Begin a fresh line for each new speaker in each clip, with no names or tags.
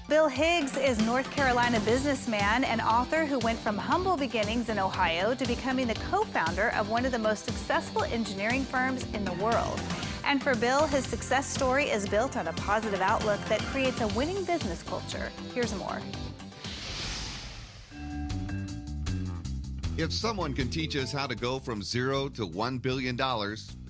Bill Higgs is North Carolina businessman and author who went from humble beginnings in Ohio to becoming the co-founder of one of the most successful engineering firms in the world. And for Bill, his success story is built on a positive outlook that creates a winning business culture. Here's more.
If someone can teach us how to go from $0 to $1 billion,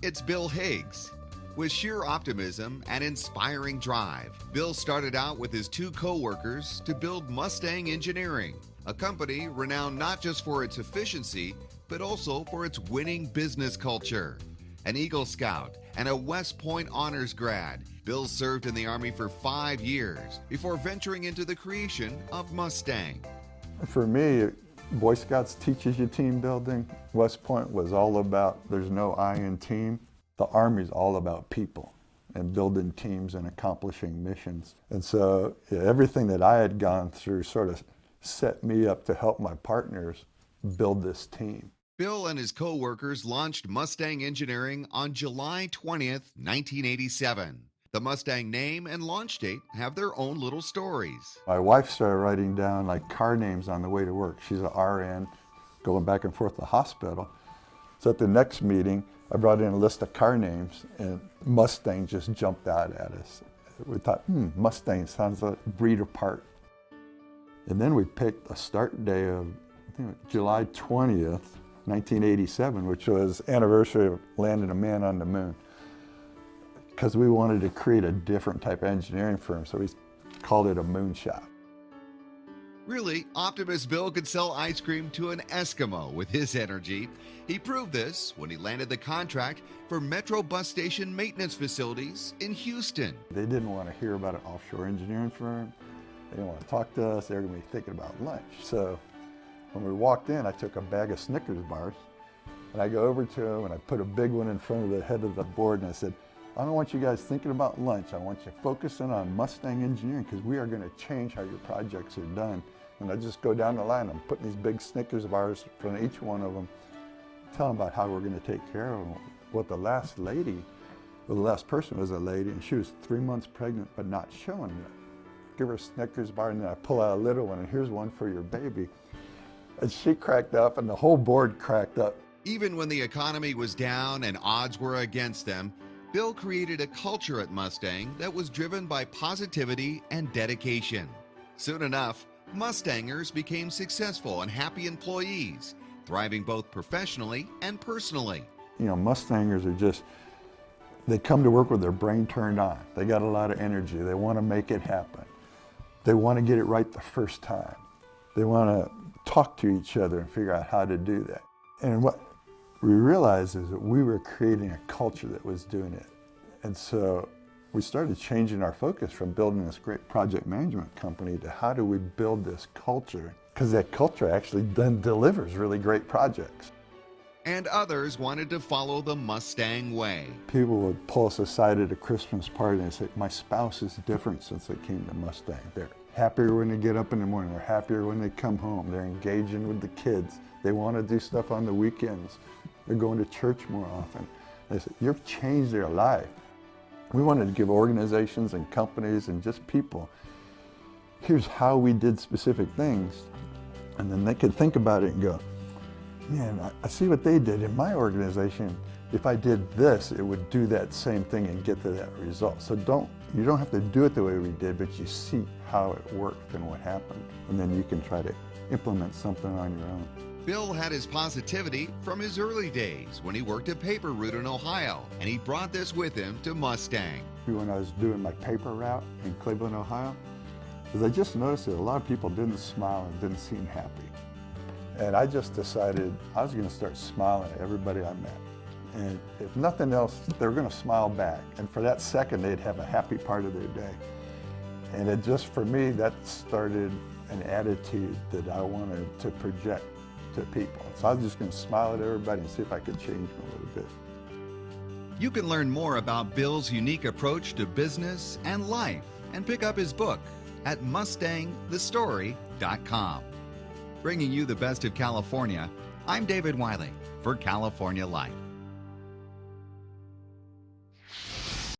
it's Bill Higgs. With sheer optimism and inspiring drive, Bill started out with his two co-workers to build Mustang Engineering, a company renowned not just for its efficiency, but also for its winning business culture. An Eagle Scout and a West Point honors grad, Bill served in the Army for 5 years before venturing into the creation of Mustang.
For me, Boy Scouts teaches you team building. West Point was all about there's no I in team. The Army's all about people and building teams and accomplishing missions. And so everything that I had gone through sort of set me up to help my partners build this team.
Bill and his co-workers launched Mustang Engineering on July 20th, 1987. The Mustang name and launch date have their own little stories.
My wife started writing down like car names on the way to work. She's an RN going back and forth to the hospital. So at the next meeting, I brought in a list of car names and Mustang just jumped out at us. We thought, Mustang sounds like a breed apart. And then we picked a start day of July 20th, 1987, which was anniversary of landing a man on the moon. Because we wanted to create a different type of engineering firm, so we called it a moonshot.
Really, Optimist Bill could sell ice cream to an Eskimo with his energy. He proved this when he landed the contract for Metro bus station maintenance facilities in Houston.
They didn't want to hear about an offshore engineering firm. They didn't want to talk to us. They were going to be thinking about lunch. So when we walked in, I took a bag of Snickers bars, and I go over to them, and I put a big one in front of the head of the board, and I said, I don't want you guys thinking about lunch. I want you focusing on Mustang Engineering because we are going to change how your projects are done. And I just go down the line. I'm putting these big Snickers bars in front of each one of them, tell them about how we're going to take care of them. What the last lady, well, the last person was a lady, and she was 3 months pregnant but not showing it. Give her a Snickers bar, and then I pull out a little one, and here's one for your baby. And she cracked up, and the whole board cracked up.
Even when the economy was down and odds were against them, Bill created a culture at Mustang that was driven by positivity and dedication. Soon enough, Mustangers became successful and happy employees, thriving both professionally and personally.
You know, Mustangers are just, they come to work with their brain turned on. They got a lot of energy. They want to make it happen. They want to get it right the first time. They want to talk to each other and figure out how to do that. And what we realized is that we were creating a culture that was doing it. And so we started changing our focus from building this great project management company to how do we build this culture? Because that culture actually then delivers really great projects.
And others wanted to follow the Mustang way.
People would pull us aside at a Christmas party and say, my spouse is different since they came to Mustang. They're happier when they get up in the morning. They're happier when they come home. They're engaging with the kids. They want to do stuff on the weekends. They're going to church more often. They said, you've changed their life. We wanted to give organizations and companies and just people, here's how we did specific things. And then they could think about it and go, man, I see what they did in my organization. If I did this, it would do that same thing and get to that result. So you don't have to do it the way we did, but you see how it worked and what happened. And then you can try to implement something on your own.
Bill had his positivity from his early days when he worked at paper route in Ohio, and he brought this with him to Mustang.
When I was doing my paper route in Cleveland, Ohio, because I just noticed that a lot of people didn't smile and didn't seem happy. And I just decided I was going to start smiling at everybody I met. And if nothing else, they were going to smile back. And for that second, they'd have a happy part of their day. And it just, for me, that started an attitude that I wanted to project to people. So I was just going to smile at everybody and see if I could change them a little bit.
You can learn more about Bill's unique approach to business and life and pick up his book at mustangthestory.com. Bringing you the best of California, I'm David Wiley for California Life.